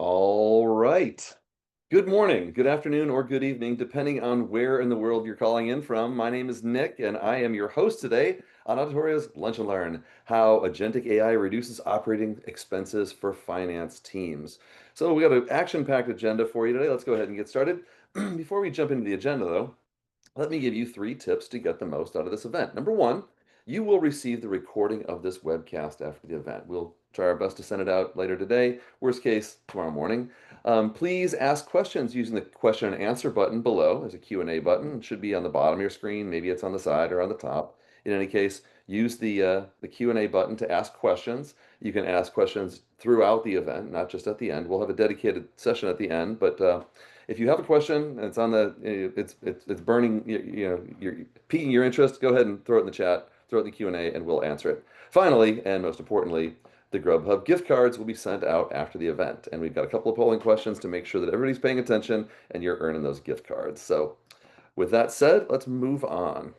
All right. Good morning, good afternoon, or good evening, depending on where in the world you're calling in from. My name is Nick, and I am your host today on Auditoria's Lunch and Learn, how agentic AI reduces operating expenses for finance teams. So we got an action-packed agenda for you today. Let's go ahead and get started. Before we jump into the agenda, though, let me give you 3 tips to get the most out of this event. Number one, you will receive the recording of this webcast after the event. We'll try our best to send it out later today. Worst case, tomorrow morning. Please ask questions using the question and answer button below. There's a Q&A button. It should be on the bottom of your screen. Maybe it's on the side or on the top. In any case, use the Q&A button to ask questions. You can ask questions throughout the event, not just at the end. We'll have a dedicated session at the end, but if you have a question and it's on the it's burning, you're piquing your interest, go ahead and throw it in the chat, throw it in the Q&A, and we'll answer it. Finally, and most importantly, the Grubhub gift cards will be sent out after the event, and we've got a couple of polling questions to make sure that everybody's paying attention and you're earning those gift cards. So with that said, let's move on.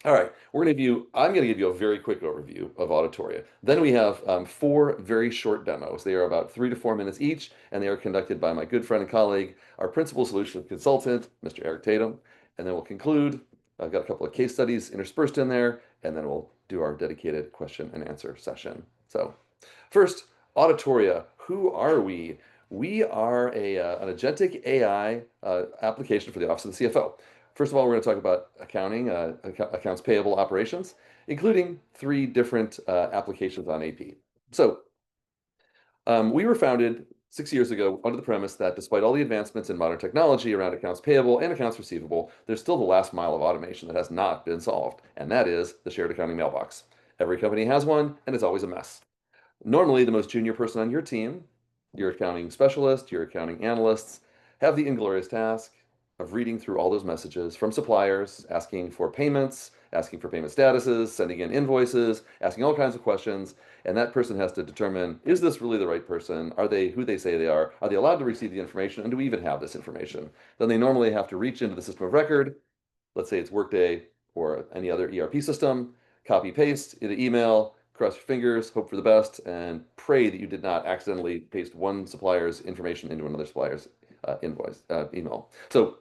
All right, I'm going to give you a very quick overview of Auditoria. Then we have 4 very short demos. They are about 3 to 4 minutes each, and they are conducted by my good friend and colleague, our principal solution consultant, Mr. Eric Tatum. And then we'll conclude. I've got a couple of case studies interspersed in there, and then we'll do our dedicated question and answer session. So first, Auditoria, who are we? We are an agentic AI application for the Office of the CFO. First of all, we're going to talk about accounting, accounts payable operations, including 3 different applications on AP. So we were founded 6 years ago under the premise that despite all the advancements in modern technology around accounts payable and accounts receivable, there's still the last mile of automation that has not been solved, and that is the shared accounting mailbox. Every company has one, and it's always a mess. Normally, the most junior person on your team, your accounting specialist, your accounting analysts, have the inglorious task of reading through all those messages from suppliers, asking for payments, asking for payment statuses, sending in invoices, asking all kinds of questions. And that person has to determine, is this really the right person? Are they who they say they are? Are they allowed to receive the information? And do we even have this information? Then they normally have to reach into the system of record. Let's say it's Workday or any other ERP system, copy paste in an email, cross your fingers, hope for the best, and pray that you did not accidentally paste one supplier's information into another supplier's email. So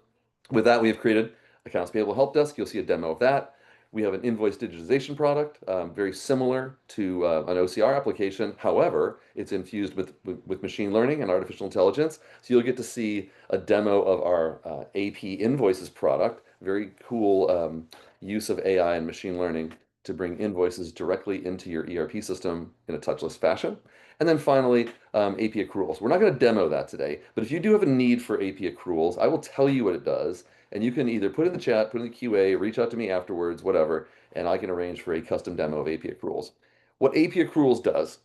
with that, we have created Accounts Payable Help Desk. You'll see a demo of that. We have an invoice digitization product, very similar to an OCR application. However, it's infused with machine learning and artificial intelligence. So you'll get to see a demo of our AP Invoices product. Very cool use of AI and machine learning to bring invoices directly into your ERP system in a touchless fashion. And then finally, AP accruals. We're not going to demo that today, but if you do have a need for AP accruals, I will tell you what it does, and you can either put in the chat, put in the QA, reach out to me afterwards, whatever, and I can arrange for a custom demo of AP accruals. What AP accruals does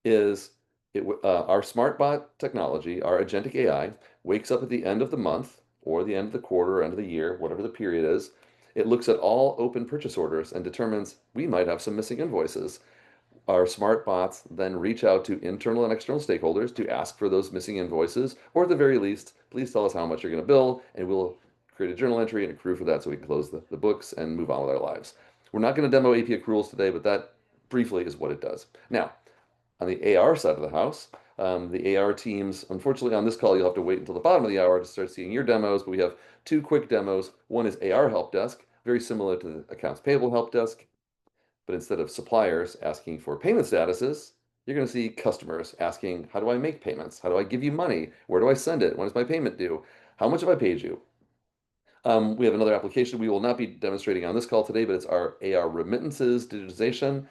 is our SmartBot technology, our agentic AI, wakes up at the end of the month or the end of the quarter or end of the year, whatever the period is. It looks at all open purchase orders and determines we might have some missing invoices. Our smart bots then reach out to internal and external stakeholders to ask for those missing invoices, or at the very least, please tell us how much you're going to bill, and we'll create a journal entry and accrue for that so we can close the books and move on with our lives. We're not going to demo AP accruals today, but that briefly is what it does. Now, on the AR side of the house, the AR teams, unfortunately on this call, you'll have to wait until the bottom of the hour to start seeing your demos, but we have 2 quick demos. One is AR Help Desk, very similar to the Accounts Payable Help Desk, but instead of suppliers asking for payment statuses, you're going to see customers asking, how do I make payments? How do I give you money? Where do I send it? When is my payment due? How much have I paid you? We have another application we will not be demonstrating on this call today, but it's our AR remittances digitization.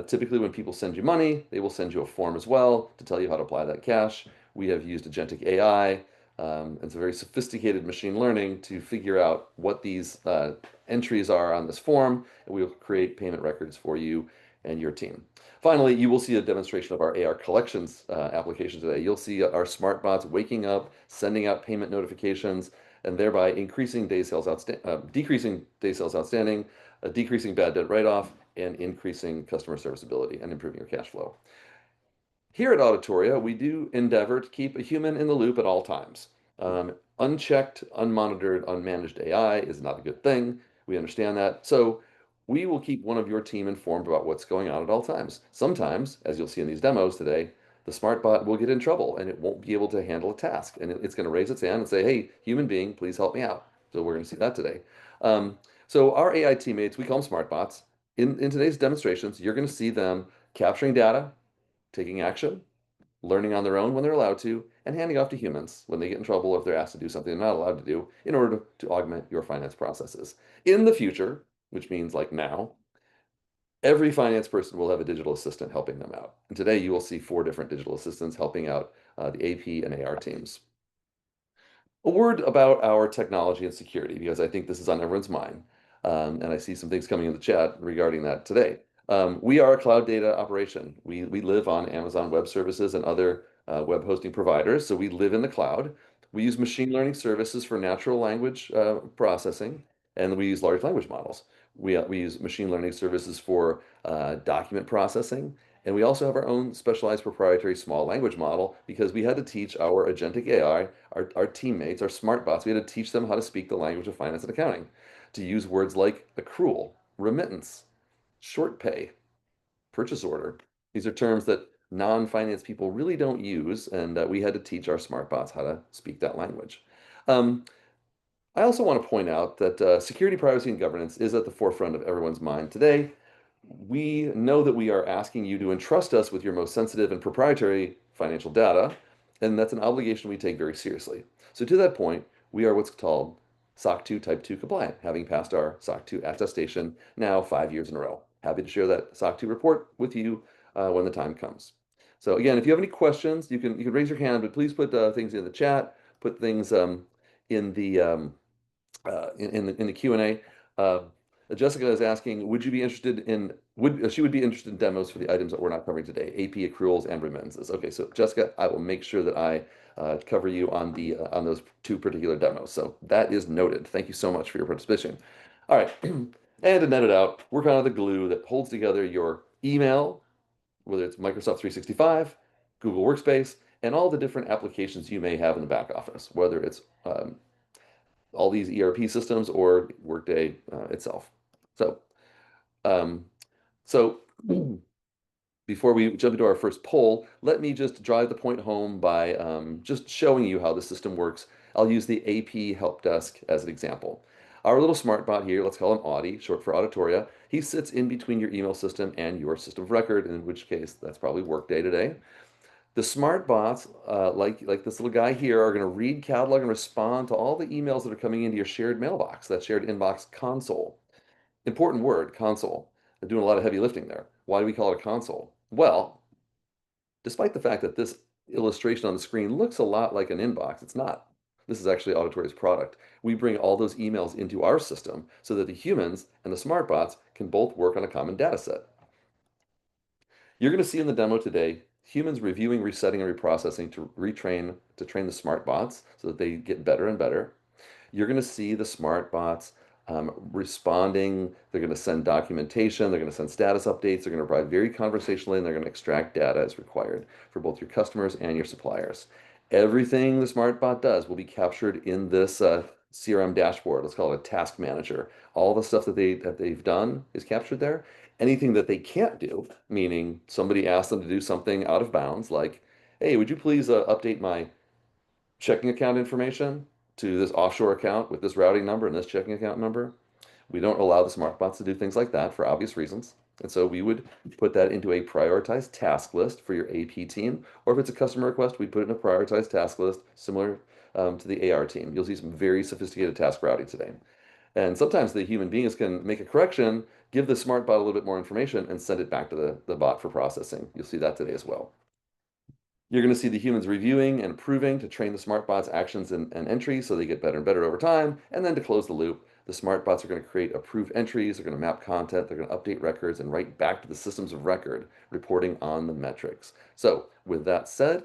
Typically, when people send you money, they will send you a form as well to tell you how to apply that cash. We have used agentic AI. It's a very sophisticated machine learning to figure out what these entries are on this form, and we will create payment records for you and your team. Finally, you will see a demonstration of our AR collections application today. You'll see our smart bots waking up, sending out payment notifications, and thereby increasing decreasing day sales outstanding, decreasing bad debt write-off, and increasing customer serviceability and improving your cash flow. Here at Auditoria, we do endeavor to keep a human in the loop at all times. Unchecked, unmonitored, unmanaged AI is not a good thing. We understand that. So we will keep one of your team informed about what's going on at all times. Sometimes, as you'll see in these demos today, the smart bot will get in trouble and it won't be able to handle a task. And it's going to raise its hand and say, hey, human being, please help me out. So we're going to see that today. Um, so our AI teammates, we call them smart bots. In today's demonstrations, you're going to see them capturing data, taking action, learning on their own when they're allowed to, and handing off to humans when they get in trouble or if they're asked to do something they're not allowed to do in order to augment your finance processes. In the future, which means like now, every finance person will have a digital assistant helping them out. And today you will see four different digital assistants helping out the AP and AR teams. A word about our technology and security, because I think this is on everyone's mind. And I see some things coming in the chat regarding that today. We are a cloud data operation. We live on Amazon Web Services and other web hosting providers. So we live in the cloud. We use machine learning services for natural language processing, and we use large language models. We use machine learning services for document processing. And we also have our own specialized proprietary small language model because we had to teach our agentic AI, our teammates, our smart bots, we had to teach them how to speak the language of finance and accounting, to use words like accrual, remittance, short pay, purchase order. These are terms that non-finance people really don't use, and we had to teach our smart bots how to speak that language. Um, I also want to point out that security, privacy, and governance is at the forefront of everyone's mind today. We know that we are asking you to entrust us with your most sensitive and proprietary financial data, and that's an obligation we take very seriously. So to that point, we are what's called SOC 2 Type 2 compliant, having passed our SOC 2 attestation now 5 years in a row. Happy to share that SOC 2 report with you when the time comes. So again, if you have any questions, you can raise your hand, but please put things in the chat, put things in the in the Q&A. Jessica is asking, would you be interested in she would be interested in demos for the items that we're not covering today, AP accruals and remittances. Okay, so Jessica, I will make sure that I cover you on those two particular demos. So that is noted. Thank you so much for your participation. All right, and to net it out, we're kind of the glue that holds together your email, whether it's Microsoft 365, Google Workspace, and all the different applications you may have in the back office, whether it's all these ERP systems or Workday itself. So, um, so before we jump into our first poll, let me just drive the point home by just showing you how the system works. I'll use the AP help desk as an example. Our little smart bot here, let's call him Audie, short for Auditoria. He sits in between your email system and your system of record, in which case that's probably Workday today. The smart bots, like this little guy here, are going to read, catalog, and respond to all the emails that are coming into your shared mailbox, that shared inbox console. Important word, console. They're doing a lot of heavy lifting there. Why do we call it a console? Well, despite the fact that this illustration on the screen looks a lot like an inbox, it's not. This is actually Auditoria's product. We bring all those emails into our system so that the humans and the smart bots can both work on a common data set. You're going to see in the demo today humans reviewing, resetting, and reprocessing to train the smart bots so that they get better and better. You're going to see the smart bots responding. They're going to send documentation. They're going to send status updates. They're going to provide very conversationally, and they're going to extract data as required for both your customers and your suppliers. Everything the smart bot does will be captured in this CRM dashboard. Let's call it a task manager. All the stuff that they've done is captured there. Anything that they can't do, meaning somebody asked them to do something out of bounds, like, hey, would you please update my checking account information to this offshore account with this routing number and this checking account number? We don't allow the smart bots to do things like that for obvious reasons. And so we would put that into a prioritized task list for your AP team. Or if it's a customer request, we put it in a prioritized task list similar to the AR team. You'll see some very sophisticated task routing today. And sometimes the human beings can make a correction, give the smart bot a little bit more information, and send it back to the bot for processing. You'll see that today as well. You're going to see the humans reviewing and approving to train the smart bots actions and entries so they get better and better over time. And then to close the loop, the smart bots are going to create approved entries, they're going to map content, they're going to update records, and write back to the systems of record, reporting on the metrics. So with that said,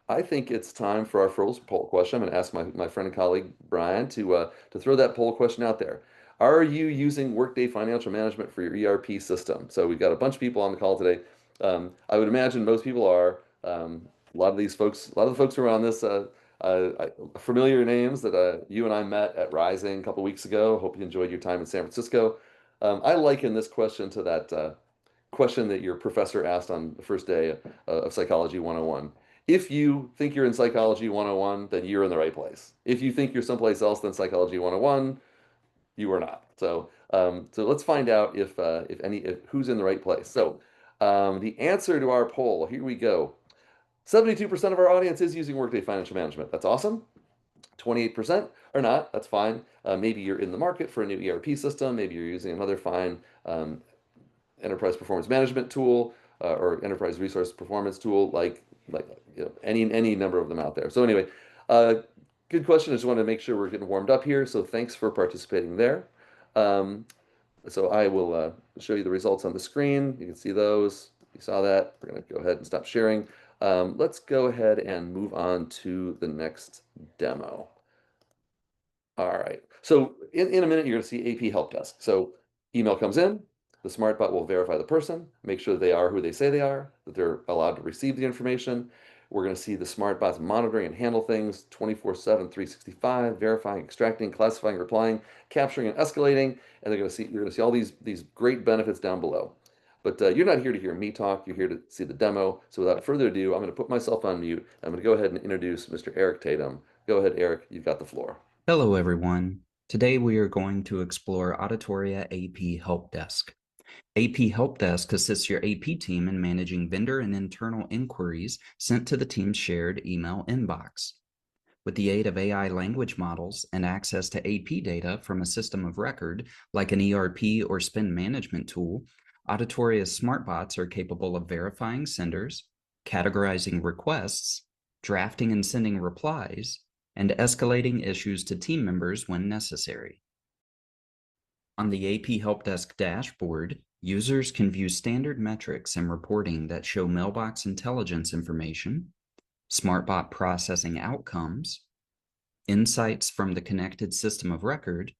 I think it's time for our first poll question. I'm going to ask my friend and colleague Brian to throw that poll question out there. Are you using Workday Financial Management for your ERP system? So we've got a bunch of people on the call today. I would imagine most people are. A lot of these folks, a lot of the folks who are on this, familiar names that you and I met at Rising a couple weeks ago. Hope you enjoyed your time in San Francisco. I liken this question to that question that your professor asked on the first day of Psychology 101. If you think you're in Psychology 101, then you're in the right place. If you think you're someplace else than Psychology 101, you are not. So let's find out if who's in the right place. So the answer to our poll, here we go. 72% of our audience is using Workday Financial Management. That's awesome. 28% are not. That's fine. Maybe you're in the market for a new ERP system. Maybe you're using another fine enterprise performance management tool or enterprise resource performance tool, like any number of them out there. So anyway, good question. I just want to make sure we're getting warmed up here. So thanks for participating there. So I will show you the results on the screen. You can see those. You saw that. We're going to go ahead and stop sharing. Let's go ahead and move on to the next demo. All right. So in a minute, you're going to see AP Help Desk. So email comes in. The SmartBot will verify the person, make sure they are who they say they are, that they're allowed to receive the information. We're going to see the SmartBots monitoring and handle things 24/7, 365, verifying, extracting, classifying, replying, capturing, and escalating. And you're going to see all these great benefits down below. But you're not here to hear me talk. You're here to see the demo. So without further ado, I'm going to put myself on mute. I'm going to go ahead and introduce Mr. Eric Tatum. Go ahead, Eric. You've got the floor. Hello, everyone. Today we are going to explore Auditoria AP Help Desk. AP Help Desk assists your AP team in managing vendor and internal inquiries sent to the team's shared email inbox. With the aid of AI language models and access to AP data from a system of record, like an ERP or spend management tool, Auditoria's SmartBots are capable of verifying senders, categorizing requests, drafting and sending replies, and escalating issues to team members when necessary. On the AP Help Desk dashboard, users can view standard metrics and reporting that show mailbox intelligence information, SmartBot processing outcomes, insights from the connected system of record,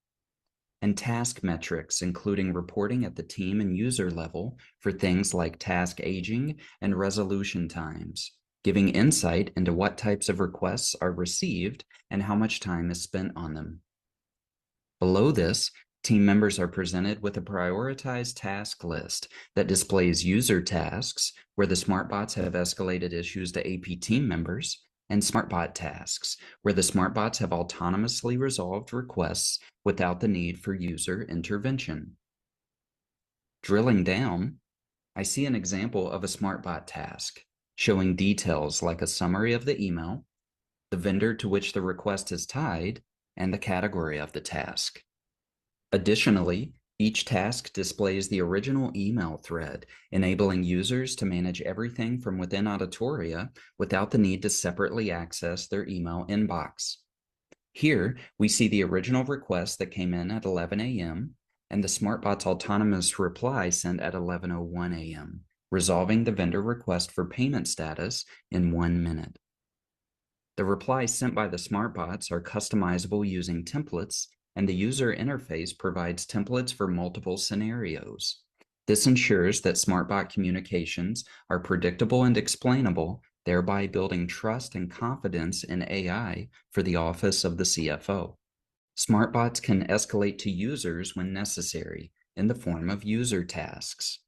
and task metrics, including reporting at the team and user level for things like task aging and resolution times, giving insight into what types of requests are received and how much time is spent on them. Below this, team members are presented with a prioritized task list that displays user tasks, where the SmartBots have escalated issues to AP team members, and SmartBot tasks, where the SmartBots have autonomously resolved requests without the need for user intervention. Drilling down, I see an example of a SmartBot task, showing details like a summary of the email, the vendor to which the request is tied, and the category of the task. Additionally, each task displays the original email thread, enabling users to manage everything from within Auditoria without the need to separately access their email inbox. Here, we see the original request that came in at 11 a.m. and the SmartBot's autonomous reply sent at 11:01 a.m., resolving the vendor request for payment status in 1 minute. The replies sent by the SmartBots are customizable using templates, and the user interface provides templates for multiple scenarios. This ensures that SmartBot communications are predictable and explainable, thereby building trust and confidence in AI for the office of the CFO. SmartBots can escalate to users when necessary in the form of user tasks.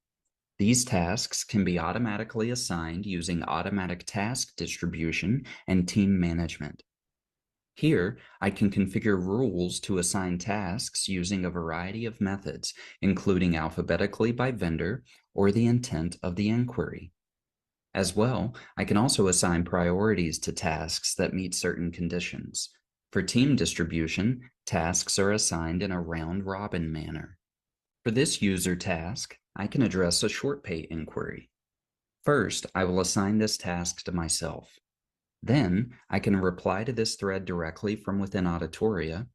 These tasks can be automatically assigned using automatic task distribution and team management. Here, I can configure rules to assign tasks using a variety of methods, including alphabetically by vendor or the intent of the inquiry. As well, I can also assign priorities to tasks that meet certain conditions. For team distribution, tasks are assigned in a round-robin manner. For this user task, I can address a short pay inquiry. First, I will assign this task to myself. Then, I can reply to this thread directly from within Auditoria,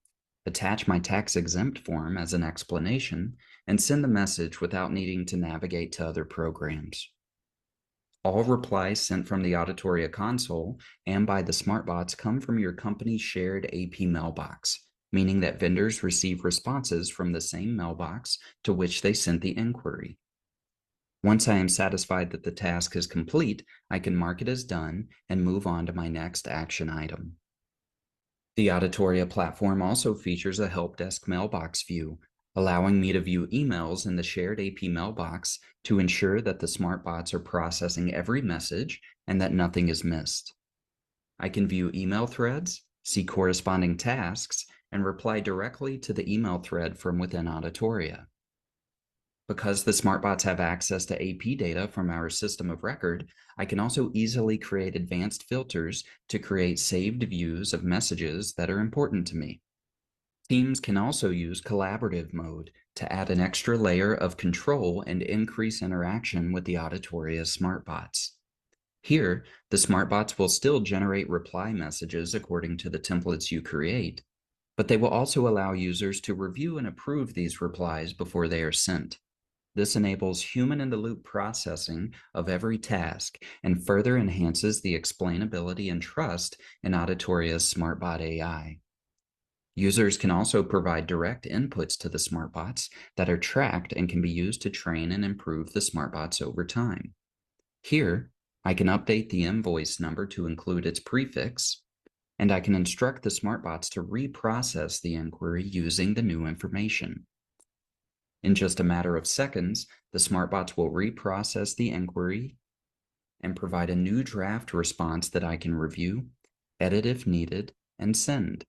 attach my tax-exempt form as an explanation, and send the message without needing to navigate to other programs. All replies sent from the Auditoria console and by the SmartBots come from your company's shared AP mailbox, meaning that vendors receive responses from the same mailbox to which they sent the inquiry. Once I am satisfied that the task is complete, I can mark it as done and move on to my next action item. The Auditoria platform also features a help desk mailbox view, allowing me to view emails in the shared AP mailbox to ensure that the smart bots are processing every message and that nothing is missed. I can view email threads, see corresponding tasks, and reply directly to the email thread from within Auditoria. Because the smartbots have access to AP data from our system of record, I can also easily create advanced filters to create saved views of messages that are important to me. Teams can also use collaborative mode to add an extra layer of control and increase interaction with the Auditoria smartbots. Here, the smartbots will still generate reply messages according to the templates you create, but they will also allow users to review and approve these replies before they are sent. This enables human-in-the-loop processing of every task and further enhances the explainability and trust in Auditoria's SmartBot AI. Users can also provide direct inputs to the smartbots that are tracked and can be used to train and improve the smartbots over time. Here, I can update the invoice number to include its prefix, and I can instruct the smartbots to reprocess the inquiry using the new information. In just a matter of seconds, the smartbots will reprocess the inquiry and provide a new draft response that I can review, edit if needed, and send.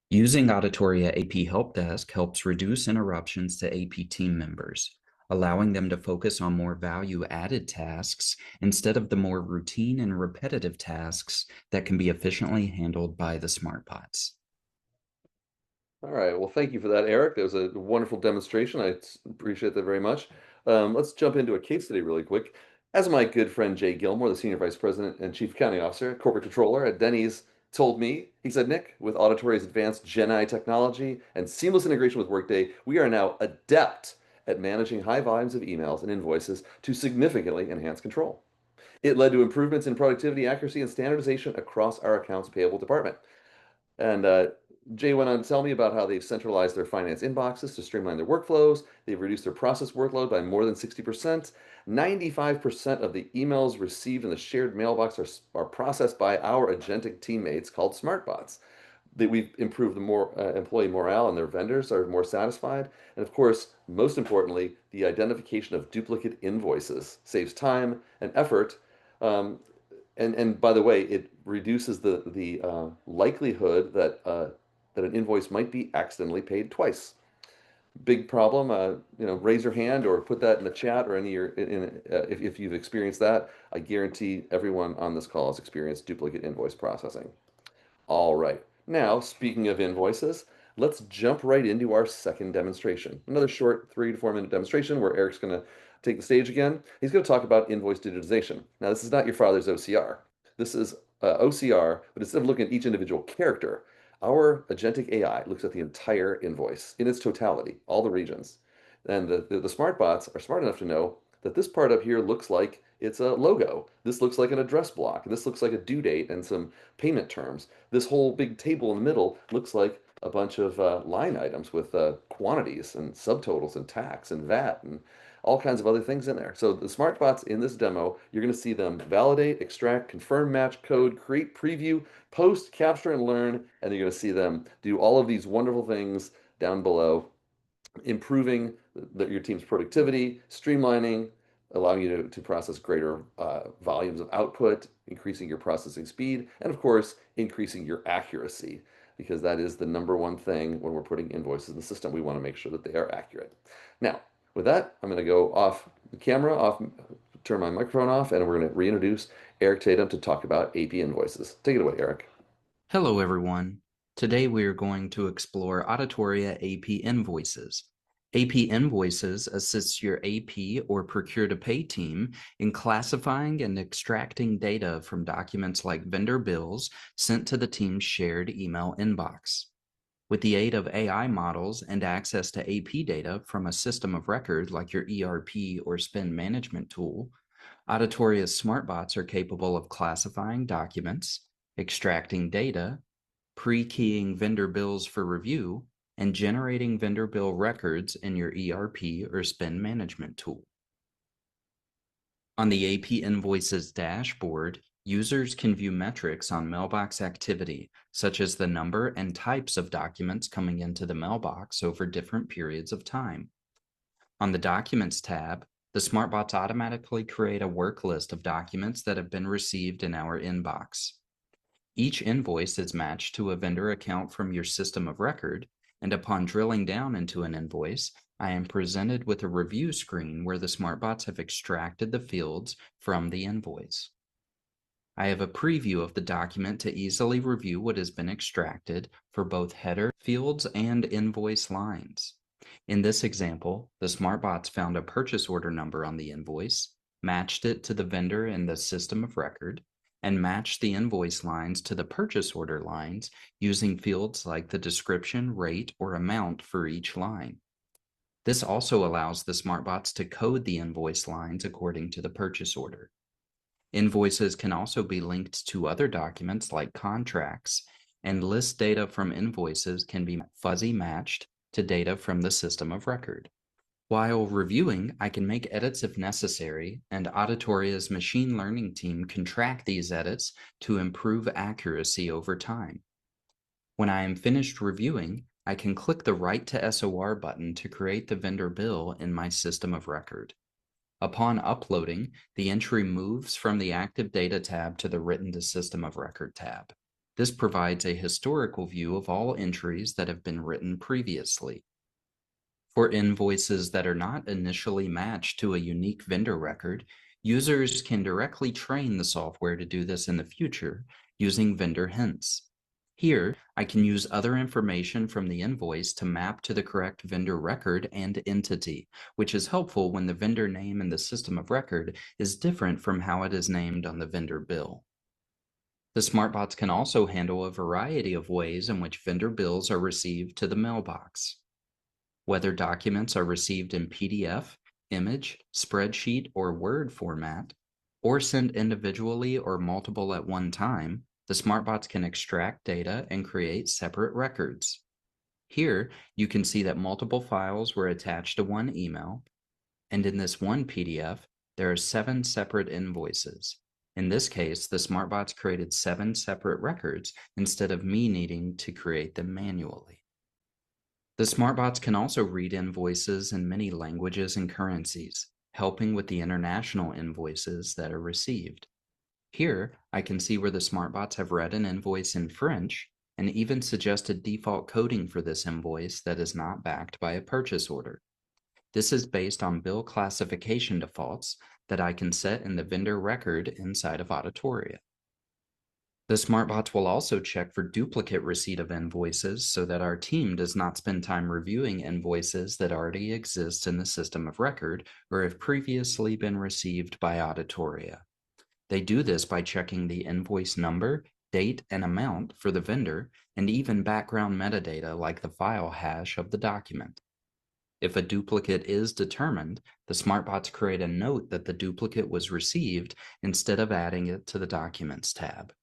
Using Auditoria AP Help Desk helps reduce interruptions to AP team members, allowing them to focus on more value-added tasks instead of the more routine and repetitive tasks that can be efficiently handled by the smartbots. All right. Well, thank you for that, Eric. That was a wonderful demonstration. Appreciate that very much. Let's jump into a case study really quick. As my good friend Jay Gilmore, the Senior Vice President and Chief Accounting Officer, Corporate Controller at Denny's, told me, he said, Nick, with Auditoria's advanced Gen AI technology and seamless integration with Workday, we are now adept at managing high volumes of emails and invoices to significantly enhance control. It led to improvements in productivity, accuracy, and standardization across our accounts payable department. And Jay went on to tell me about how they've centralized their finance inboxes to streamline their workflows. They've reduced their process workload by more than 60%. 95% of the emails received in the shared mailbox are processed by our agentic teammates called SmartBots. That we've improved the employee morale and their vendors are more satisfied. And of course, most importantly, the identification of duplicate invoices saves time and effort. And by the way, it reduces the likelihood that an invoice might be accidentally paid twice. Big problem. Raise your hand or put that in the chat or any if you've experienced that. I guarantee everyone on this call has experienced duplicate invoice processing. All right. Now, speaking of invoices, let's jump right into our second demonstration. Another short 3 to 4 minute demonstration where Eric's going to take the stage again. He's going to talk about invoice digitization. Now, this is not your father's OCR. This is OCR, but instead of looking at each individual character, our agentic AI looks at the entire invoice in its totality, all the regions. And the smart bots are smart enough to know that this part up here looks like it's a logo. This looks like an address block. And this looks like a due date and some payment terms. This whole big table in the middle looks like a bunch of line items with quantities and subtotals and tax and VAT and all kinds of other things in there. So the smart bots in this demo, you're going to see them validate, extract, confirm, match code, create, preview, post, capture, and learn. And you're going to see them do all of these wonderful things down below, improving your team's productivity, streamlining, allowing you to process greater volumes of output, increasing your processing speed, and of course, increasing your accuracy, because that is the number one thing when we're putting invoices in the system. We want to make sure that they are accurate. Now, with that, I'm going to go off the camera, turn my microphone off, and we're going to reintroduce Eric Tatum to talk about AP invoices. Take it away, Eric. Hello, everyone. Today we are going to explore Auditoria AP Invoices. AP Invoices assists your AP or procure-to-pay team in classifying and extracting data from documents like vendor bills sent to the team's shared email inbox. With the aid of AI models and access to AP data from a system of record like your ERP or spend management tool, Auditoria's smartbots are capable of classifying documents, extracting data, pre-keying vendor bills for review, and generating vendor bill records in your ERP or spend management tool. On the AP Invoices dashboard, Users can view metrics on mailbox activity, such as the number and types of documents coming into the mailbox over different periods of time. On the Documents tab, the SmartBots automatically create a work list of documents that have been received in our inbox. Each invoice is matched to a vendor account from your system of record, and upon drilling down into an invoice, I am presented with a review screen where the SmartBots have extracted the fields from the invoice. I have a preview of the document to easily review what has been extracted for both header fields and invoice lines. In this example, the SmartBots found a purchase order number on the invoice, matched it to the vendor in the system of record, and matched the invoice lines to the purchase order lines using fields like the description, rate, or amount for each line. This also allows the SmartBots to code the invoice lines according to the purchase order. Invoices can also be linked to other documents like contracts, and list data from invoices can be fuzzy matched to data from the system of record. While reviewing, I can make edits if necessary, and Auditoria's machine learning team can track these edits to improve accuracy over time. When I am finished reviewing, I can click the Write to SOR button to create the vendor bill in my system of record. Upon uploading, the entry moves from the Active Data tab to the Written to System of Record tab. This provides a historical view of all entries that have been written previously. For invoices that are not initially matched to a unique vendor record, users can directly train the software to do this in the future using vendor hints. Here, I can use other information from the invoice to map to the correct vendor record and entity, which is helpful when the vendor name in the system of record is different from how it is named on the vendor bill. The SmartBots can also handle a variety of ways in which vendor bills are received to the mailbox. Whether documents are received in PDF, image, spreadsheet, or Word format, or sent individually or multiple at one time, the SmartBots can extract data and create separate records. Here, you can see that multiple files were attached to one email, and in this one PDF, there are 7 separate invoices. In this case, the SmartBots created 7 separate records instead of me needing to create them manually. The SmartBots can also read invoices in many languages and currencies, helping with the international invoices that are received. Here, I can see where the SmartBots have read an invoice in French and even suggested default coding for this invoice that is not backed by a purchase order. This is based on bill classification defaults that I can set in the vendor record inside of Auditoria. The SmartBots will also check for duplicate receipt of invoices so that our team does not spend time reviewing invoices that already exist in the system of record or have previously been received by Auditoria. They do this by checking the invoice number, date, and amount for the vendor, and even background metadata like the file hash of the document. If a duplicate is determined, the SmartBots create a note that the duplicate was received instead of adding it to the Documents tab.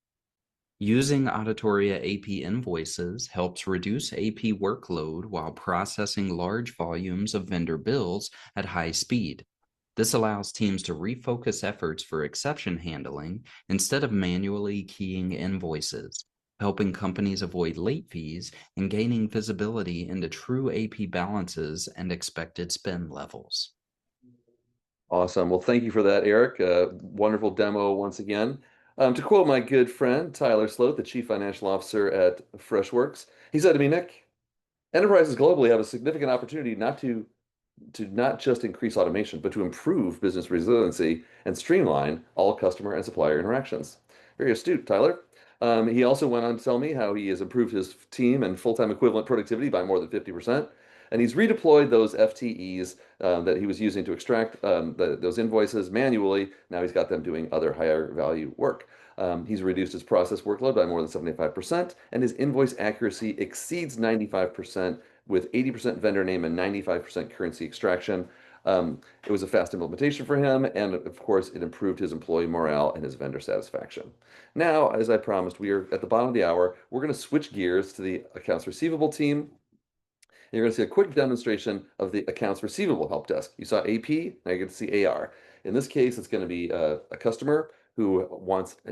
Using Auditoria AP invoices helps reduce AP workload while processing large volumes of vendor bills at high speed. This allows teams to refocus efforts for exception handling instead of manually keying invoices, helping companies avoid late fees and gaining visibility into true AP balances and expected spend levels. Awesome. Well, thank you for that, Eric. Wonderful demo once again. To quote my good friend Tyler Sloat, the Chief Financial Officer at Freshworks, he said to me, Nick, enterprises globally have a significant opportunity not just increase automation, but to improve business resiliency and streamline all customer and supplier interactions. Very astute, Tyler. He also went on to tell me how he has improved his team and full-time equivalent productivity by more than 50%. And he's redeployed those FTEs that he was using to extract those invoices manually. Now he's got them doing other higher value work. He's reduced his process workload by more than 75%, and his invoice accuracy exceeds 95% with 80% vendor name and 95% currency extraction. It was a fast implementation for him, and of course, it improved his employee morale and his vendor satisfaction. Now, as I promised, we are at the bottom of the hour. We're going to switch gears to the accounts receivable team. You're going to see a quick demonstration of the accounts receivable help desk. You saw AP, now you're going to see AR. In this case, it's going to be a customer who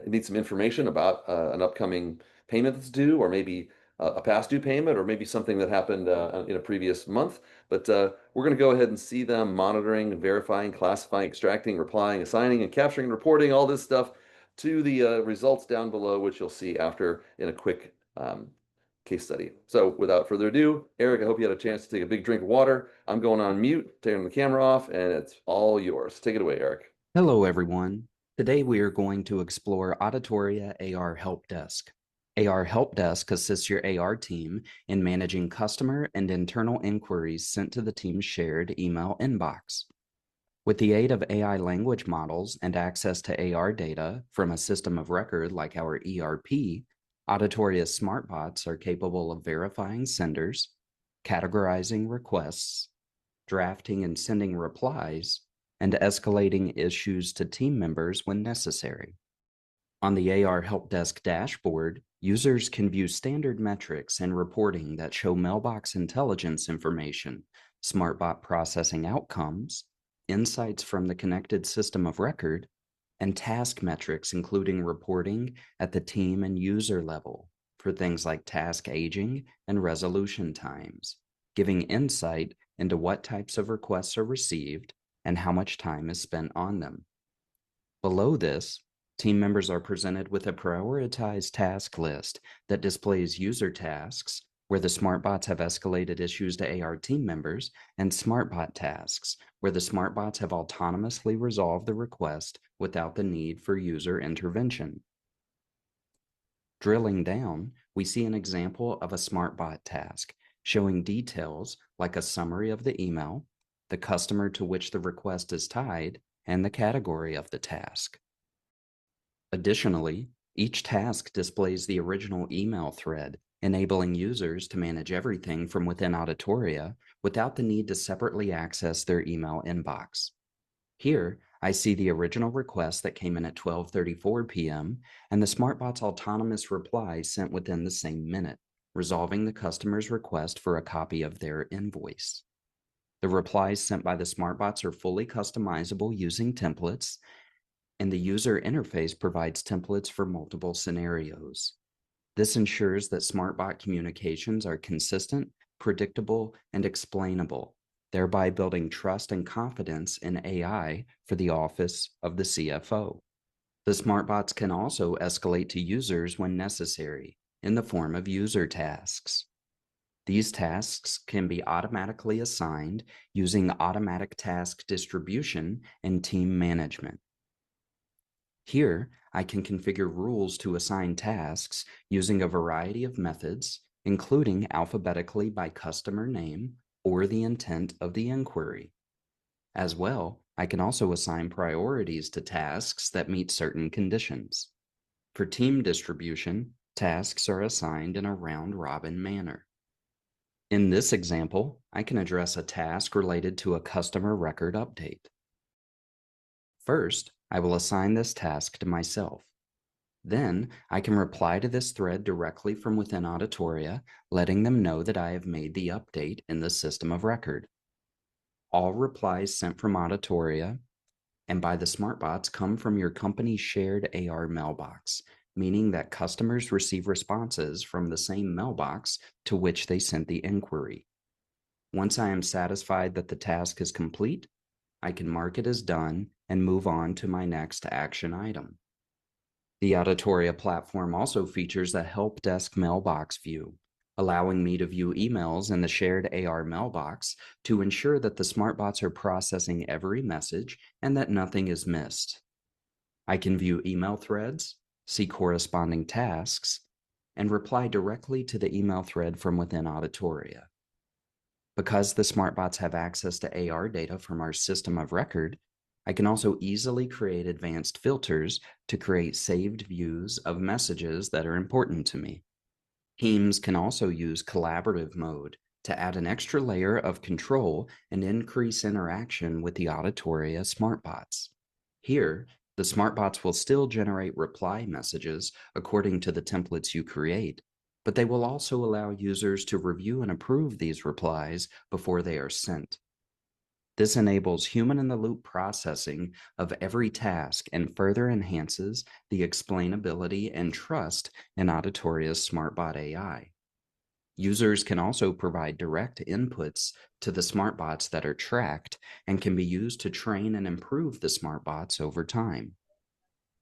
needs some information about an upcoming payment that's due, or maybe a past due payment, or maybe something that happened in a previous month. But we're going to go ahead and see them monitoring, verifying, classifying, extracting, replying, assigning, and capturing and reporting all this stuff to the results down below, which you'll see after in a quick case study. So without further ado, Eric, I hope you had a chance to take a big drink of water. I'm going on mute, turning the camera off, and it's all yours. Take it away, Eric. Hello, everyone. Today we are going to explore Auditoria AR Help Desk. AR Help Desk assists your AR team in managing customer and internal inquiries sent to the team's shared email inbox. With the aid of AI language models and access to AR data from a system of record like our ERP, Auditoria's smartbots are capable of verifying senders, categorizing requests, drafting and sending replies, and escalating issues to team members when necessary. On the AR Help Desk dashboard, users can view standard metrics and reporting that show mailbox intelligence information, SmartBot processing outcomes, insights from the connected system of record, and task metrics, including reporting at the team and user level for things like task aging and resolution times, giving insight into what types of requests are received and how much time is spent on them. Below this, team members are presented with a prioritized task list that displays user tasks, where the SmartBots have escalated issues to AR team members, and SmartBot tasks, where the SmartBots have autonomously resolved the request without the need for user intervention. Drilling down, we see an example of a SmartBot task, showing details like a summary of the email, the customer to which the request is tied, and the category of the task. Additionally, each task displays the original email thread, enabling users to manage everything from within Auditoria without the need to separately access their email inbox. Here, I see the original request that came in at 12:34 p.m. and the SmartBot's autonomous reply sent within the same minute, resolving the customer's request for a copy of their invoice. The replies sent by the SmartBots are fully customizable using templates, and the user interface provides templates for multiple scenarios. This ensures that SmartBot communications are consistent, predictable, and explainable, thereby building trust and confidence in AI for the office of the CFO. The SmartBots can also escalate to users when necessary in the form of user tasks. These tasks can be automatically assigned using automatic task distribution and team management. Here, I can configure rules to assign tasks using a variety of methods, including alphabetically by customer name or the intent of the inquiry. As well, I can also assign priorities to tasks that meet certain conditions. For team distribution, tasks are assigned in a round-robin manner. In this example, I can address a task related to a customer record update. First, I will assign this task to myself. Then, I can reply to this thread directly from within Auditoria, letting them know that I have made the update in the system of record. All replies sent from Auditoria and by the SmartBots come from your company's shared AR mailbox, meaning that customers receive responses from the same mailbox to which they sent the inquiry. Once I am satisfied that the task is complete, I can mark it as done and move on to my next action item. The Auditoria platform also features a help desk mailbox view, allowing me to view emails in the shared AR mailbox to ensure that the SmartBots are processing every message and that nothing is missed. I can view email threads, see corresponding tasks, and reply directly to the email thread from within Auditoria. Because the SmartBots have access to AR data from our system of record, I can also easily create advanced filters to create saved views of messages that are important to me. Teams can also use collaborative mode to add an extra layer of control and increase interaction with the Auditoria SmartBots. Here, the SmartBots will still generate reply messages according to the templates you create, but they will also allow users to review and approve these replies before they are sent. This enables human-in-the-loop processing of every task and further enhances the explainability and trust in Auditoria's SmartBot AI. Users can also provide direct inputs to the SmartBots that are tracked and can be used to train and improve the SmartBots over time.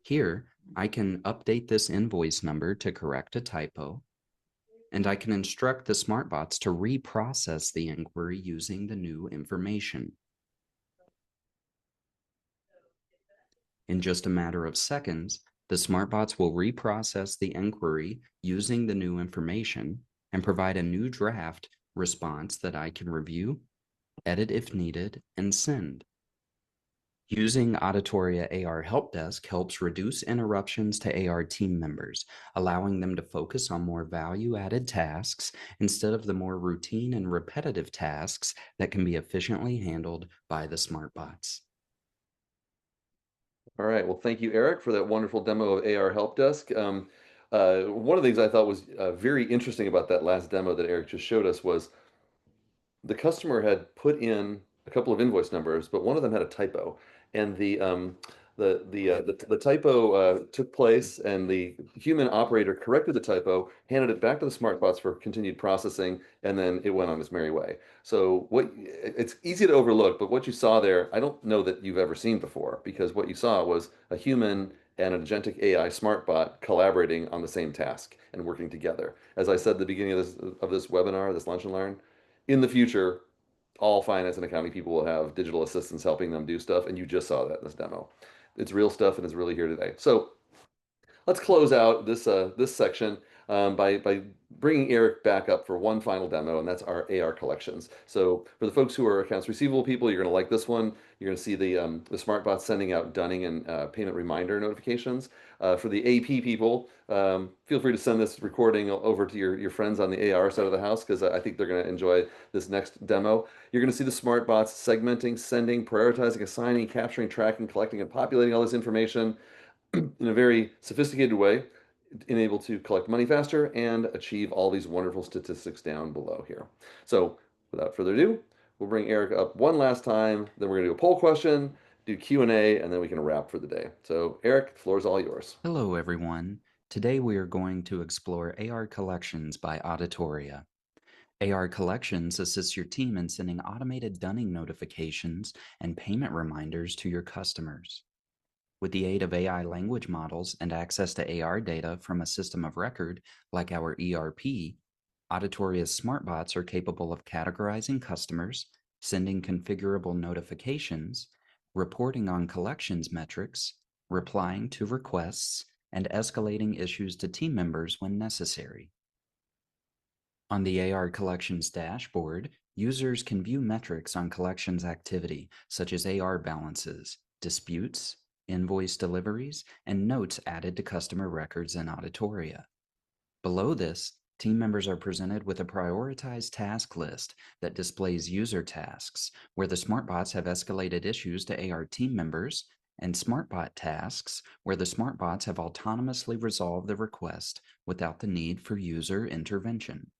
Here, I can update this invoice number to correct a typo, and I can instruct the SmartBots to reprocess the inquiry using the new information. In just a matter of seconds, the SmartBots will reprocess the inquiry using the new information and provide a new draft response that I can review, edit if needed, and send. Using Auditoria AR Help Desk helps reduce interruptions to AR team members, allowing them to focus on more value-added tasks instead of the more routine and repetitive tasks that can be efficiently handled by the SmartBots. All right. Well, thank you, Eric, for that wonderful demo of AR Help Desk. One of the things I thought was very interesting about that last demo that Eric just showed us was the customer had put in a couple of invoice numbers, but one of them had a typo, and the typo took place, and the human operator corrected the typo, handed it back to the SmartBots for continued processing, and then it went on its merry way. So it's easy to overlook, but what you saw there, I don't know that you've ever seen before, because what you saw was a human and an agentic AI SmartBot collaborating on the same task and working together. As I said at the beginning of this webinar, this Lunch and Learn, in the future, all finance and accounting people will have digital assistants helping them do stuff, and you just saw that in this demo. It's real stuff and it's really here today. So let's close out this section by bringing Eric back up for one final demo, and that's our AR collections. So for the folks who are accounts receivable people, you're going to like this one. You're going to see the SmartBot sending out dunning and payment reminder notifications. For the AP people, feel free to send this recording over to your friends on the AR side of the house, because I think they're going to enjoy this next demo. You're going to see the SmartBots segmenting, sending, prioritizing, assigning, capturing, tracking, collecting, and populating all this information in a very sophisticated way, able to collect money faster and achieve all these wonderful statistics down below here. So without further ado, we'll bring Eric up one last time, then we're going to do a poll question, do Q&A, and then we can wrap for the day. So Eric, the floor is all yours. Hello, everyone. Today we are going to explore AR Collections by Auditoria. AR Collections assists your team in sending automated dunning notifications and payment reminders to your customers. With the aid of AI language models and access to AR data from a system of record like our ERP, Auditoria's SmartBots are capable of categorizing customers, sending configurable notifications, reporting on collections metrics, replying to requests, and escalating issues to team members when necessary. On the AR Collections dashboard, users can view metrics on collections activity, such as AR balances, disputes, invoice deliveries, and notes added to customer records in Auditoria. Below this, team members are presented with a prioritized task list that displays user tasks, where the SmartBots have escalated issues to AR team members, and SmartBot tasks, where the SmartBots have autonomously resolved the request without the need for user intervention.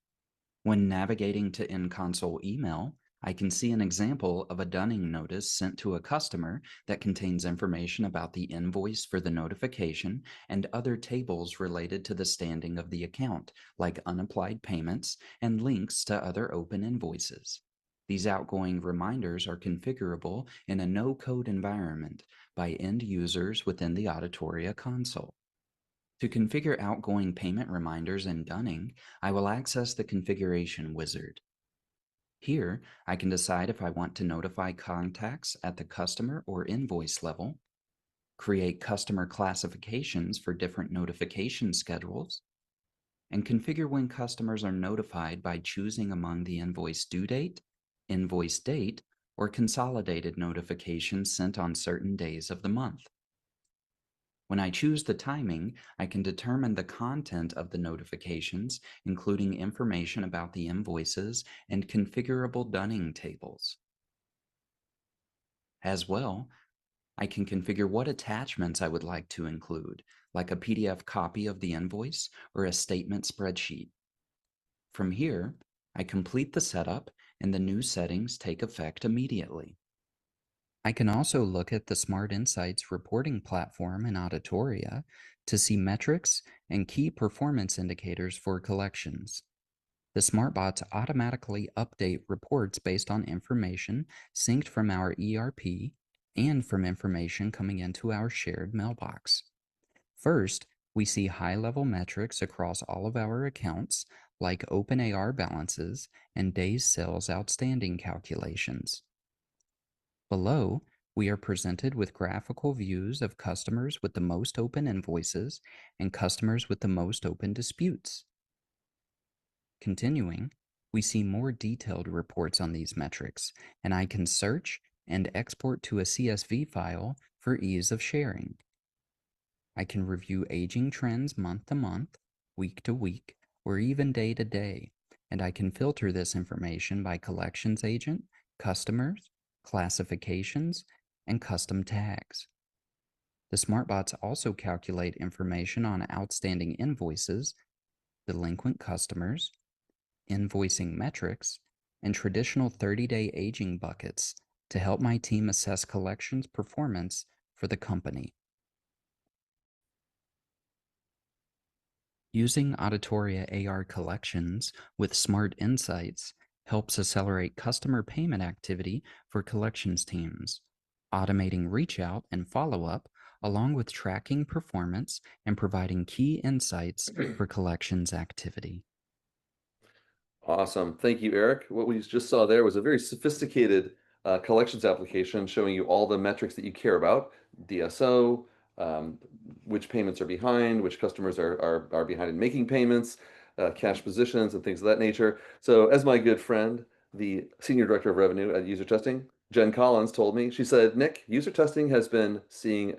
When navigating to in-console email, I can see an example of a dunning notice sent to a customer that contains information about the invoice for the notification and other tables related to the standing of the account, like unapplied payments and links to other open invoices. These outgoing reminders are configurable in a no-code environment by end users within the Auditoria console. To configure outgoing payment reminders in dunning, I will access the configuration wizard. Here, I can decide if I want to notify contacts at the customer or invoice level, create customer classifications for different notification schedules, and configure when customers are notified by choosing among the invoice due date, invoice date, or consolidated notifications sent on certain days of the month. When I choose the timing, I can determine the content of the notifications, including information about the invoices and configurable dunning tables. As well, I can configure what attachments I would like to include, like a PDF copy of the invoice or a statement spreadsheet. From here, I complete the setup and the new settings take effect immediately. I can also look at the Smart Insights reporting platform in Auditoria to see metrics and key performance indicators for collections. The smartbots automatically update reports based on information synced from our ERP and from information coming into our shared mailbox. First, we see high level metrics across all of our accounts, like open AR balances and days sales outstanding calculations. Below, we are presented with graphical views of customers with the most open invoices and customers with the most open disputes. Continuing, we see more detailed reports on these metrics, and I can search and export to a CSV file for ease of sharing. I can review aging trends month to month, week to week, or even day to day, and I can filter this information by collections agent, customers, classifications, and custom tags. The smartbots also calculate information on outstanding invoices, delinquent customers, invoicing metrics, and traditional 30-day aging buckets to help my team assess collections performance for the company. Using Auditoria AR collections with smart insights helps accelerate customer payment activity for collections teams, automating reach out and follow up, along with tracking performance and providing key insights for collections activity. Awesome. Thank you, Eric. What we just saw there was a very sophisticated collections application showing you all the metrics that you care about, DSO, um, which payments are behind, which customers are behind in making payments, cash positions, and things of that nature. So, as my good friend, the Senior Director of Revenue at User Testing, Jen Collins, told me, she said, Nick, user testing has been seeing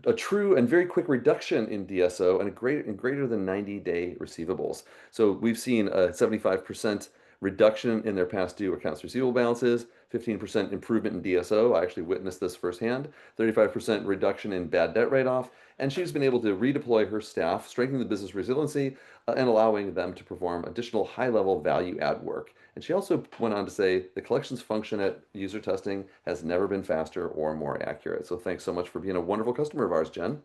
a true and very quick reduction in DSO and greater than 90-day receivables. So we've seen a 75% reduction in their past due accounts receivable balances, 15% improvement in DSO. I actually witnessed this firsthand, 35% reduction in bad debt write-off, and she's been able to redeploy her staff, strengthening the business resiliency, and allowing them to perform additional high-level value add work. And she also went on to say the collections function at user testing has never been faster or more accurate. So thanks so much for being a wonderful customer of ours, Jen.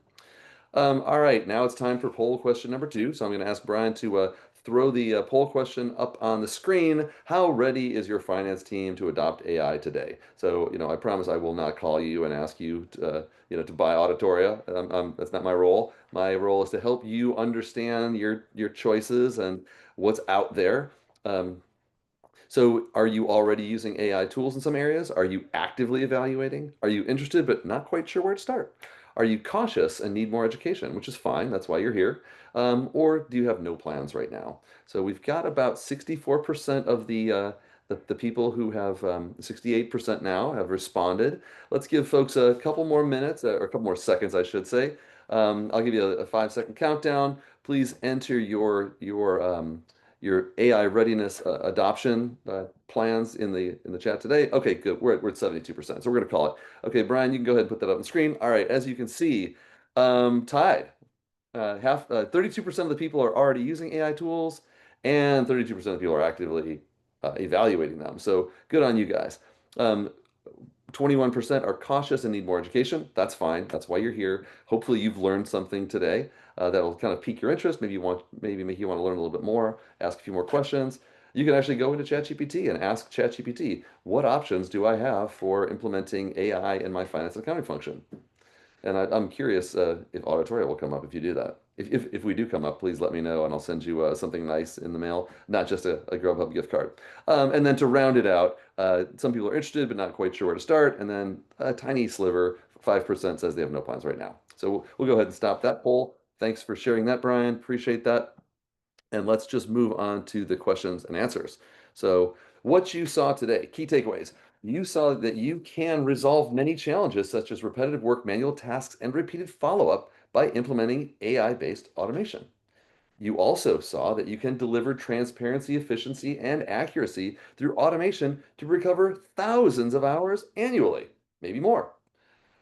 All right, now it's time for poll question number 2. So I'm going to ask Brian to throw the poll question up on the screen. How ready is your finance team to adopt AI today? So, I promise I will not call you and ask you to buy Auditoria. That's not my role. My role is to help you understand your choices and what's out there. Um, so, are you already using AI tools in some areas? Are you actively evaluating? Are you interested but not quite sure where to start? Are you cautious and need more education, which is fine, that's why you're here? Or do you have no plans right now? So, we've got about 64% of the people who have 68% now have responded. Let's give folks a couple more minutes, or a couple more seconds, I should say. I'll give you a 5-second countdown. Please enter your AI readiness adoption plans in the chat today. Okay, good. We're at 72%. So we're going to call it. Okay, Brian, you can go ahead and put that up on the screen. All right, as you can see, tied. 32% of the people are already using AI tools, and 32% of the people are actively evaluating them. So good on you guys. Um, 21% are cautious and need more education. That's fine. That's why you're here. Hopefully, you've learned something today that'll kind of pique your interest. Maybe make you want to learn a little bit more, ask a few more questions. You can actually go into ChatGPT and ask ChatGPT, what options do I have for implementing AI in my finance and accounting function? And I'm curious if Auditoria will come up if you do that. If we do come up, please let me know and I'll send you something nice in the mail, not just a Grubhub gift card. And then to round it out, some people are interested but not quite sure where to start. And then a tiny sliver, 5% says they have no plans right now. So we'll go ahead and stop that poll. Thanks for sharing that, Brian. Appreciate that. And let's just move on to the questions and answers. So, what you saw today, key takeaways. You saw that you can resolve many challenges, such as repetitive work, manual tasks, and repeated follow up by implementing AI-based automation. You also saw that you can deliver transparency, efficiency, and accuracy through automation to recover thousands of hours annually, maybe more.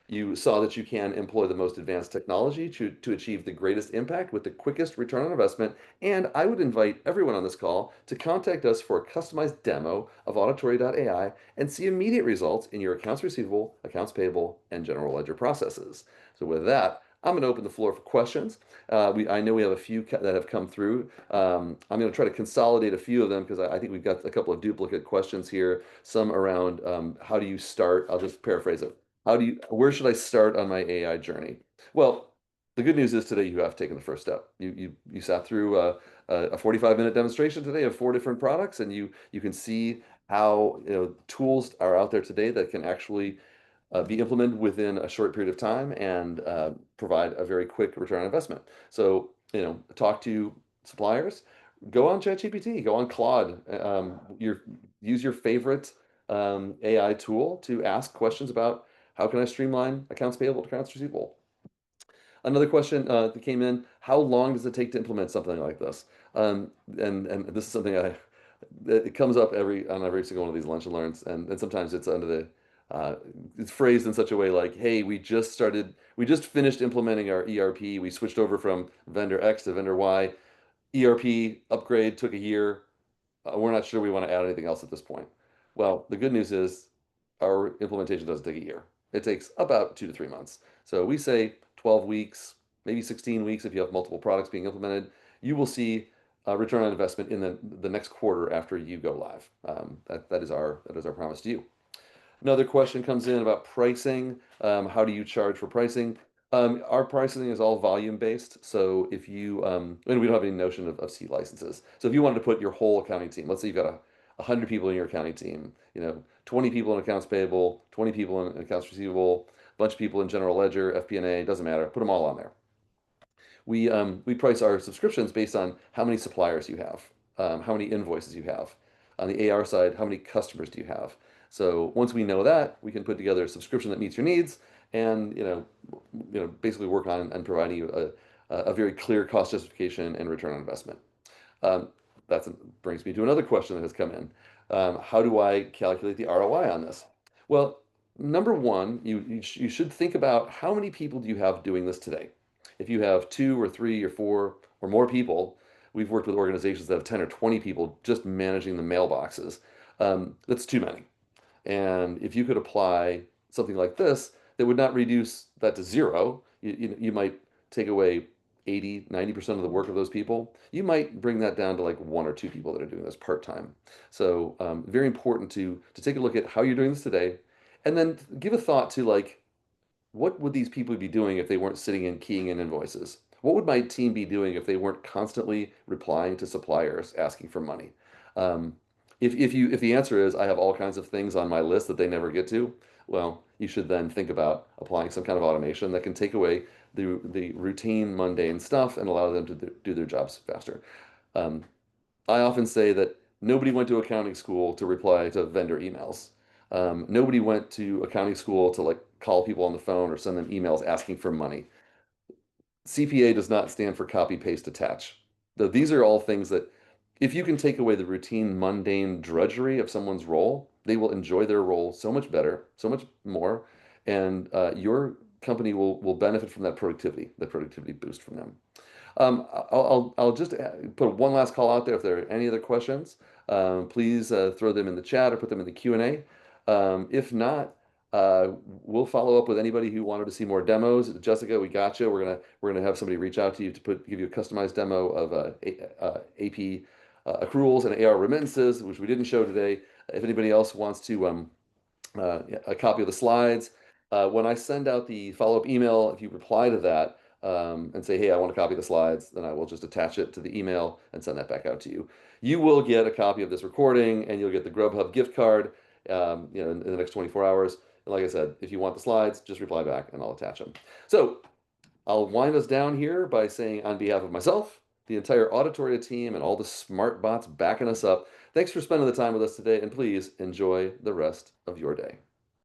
You saw that you can employ the most advanced technology to achieve the greatest impact with the quickest return on investment. And I would invite everyone on this call to contact us for a customized demo of auditory.ai and see immediate results in your accounts receivable, accounts payable, and general ledger processes. So with that, I'm going to open the floor for questions. I know we have a few that have come through. I'm going to try to consolidate a few of them because I think we've got a couple of duplicate questions here. Some around how do you start? I'll just paraphrase it. Where should I start on my AI journey? Well, the good news is today you have taken the first step. You sat through a 45-minute demonstration today of 4 different products, and you can see how tools are out there today that can actually be implemented within a short period of time and provide a very quick return on investment. So, talk to suppliers, go on ChatGPT, go on Claude, use your favorite AI tool to ask questions about how can I streamline accounts payable to accounts receivable. Another question that came in, how long does it take to implement something like this? And this is something it comes up on every single one of these lunch and learns, and sometimes it's it's phrased in such a way like, hey, we just finished implementing our ERP. We switched over from vendor X to vendor Y. ERP upgrade took a year. We're not sure we want to add anything else at this point. Well, the good news is our implementation doesn't take a year. It takes about 2 to 3 months. So we say 12 weeks, maybe 16 weeks if you have multiple products being implemented. You will see a return on investment in the next quarter after you go live. That is our promise to you. Another question comes in about pricing. How do you charge for pricing? Our pricing is all volume based. So and we don't have any notion of seat licenses. So if you wanted to put your whole accounting team, let's say you've got 100 people in your accounting team, 20 people in accounts payable, 20 people in accounts receivable, a bunch of people in general ledger, FP&A, doesn't matter. Put them all on there. We price our subscriptions based on how many suppliers you have, how many invoices you have. On the AR side, how many customers do you have? So once we know that, we can put together a subscription that meets your needs, and basically work on providing you a very clear cost justification and return on investment. That brings me to another question that has come in. How do I calculate the ROI on this? Well, number one, you should think about how many people do you have doing this today. If you have 2 or 3 or 4 or more people, we've worked with organizations that have 10 or 20 people just managing the mailboxes. That's too many. And if you could apply something like this that would not reduce that to zero, you might take away 80–90% of the work of those people. You might bring that down to like 1 or 2 people that are doing this part-time. So very important to take a look at how you're doing this today, and then give a thought to like, what would these people be doing if they weren't sitting and keying in invoices? What would my team be doing if they weren't constantly replying to suppliers asking for money? Um, if the answer is I have all kinds of things on my list that they never get to, well, you should then think about applying some kind of automation that can take away the routine, mundane stuff and allow them to do their jobs faster. Um, I often say that nobody went to accounting school to reply to vendor emails. Nobody went to accounting school to like call people on the phone or send them emails asking for money. CPA does not stand for copy, paste, attach. Though these are all things that, if you can take away the routine, mundane drudgery of someone's role, they will enjoy their role so much better, so much more, and your company will benefit from that productivity boost from them. I'll just put one last call out there. If there are any other questions, please throw them in the chat or put them in the Q&A. If not, we'll follow up with anybody who wanted to see more demos. Jessica, we got you. We're gonna have somebody reach out to you to give you a customized demo of AP accruals and AR remittances, which we didn't show today. If anybody else wants to a copy of the slides, when I send out the follow-up email, if you reply to that and say, hey, I want a copy of the slides, then I will just attach it to the email and send that back out to you. You will get a copy of this recording, and you'll get the Grubhub gift card in the next 24 hours. And like I said, if you want the slides, just reply back and I'll attach them. So I'll wind us down here by saying, on behalf of myself, the entire Auditoria team, and all the smart bots backing us up, thanks for spending the time with us today, and please enjoy the rest of your day.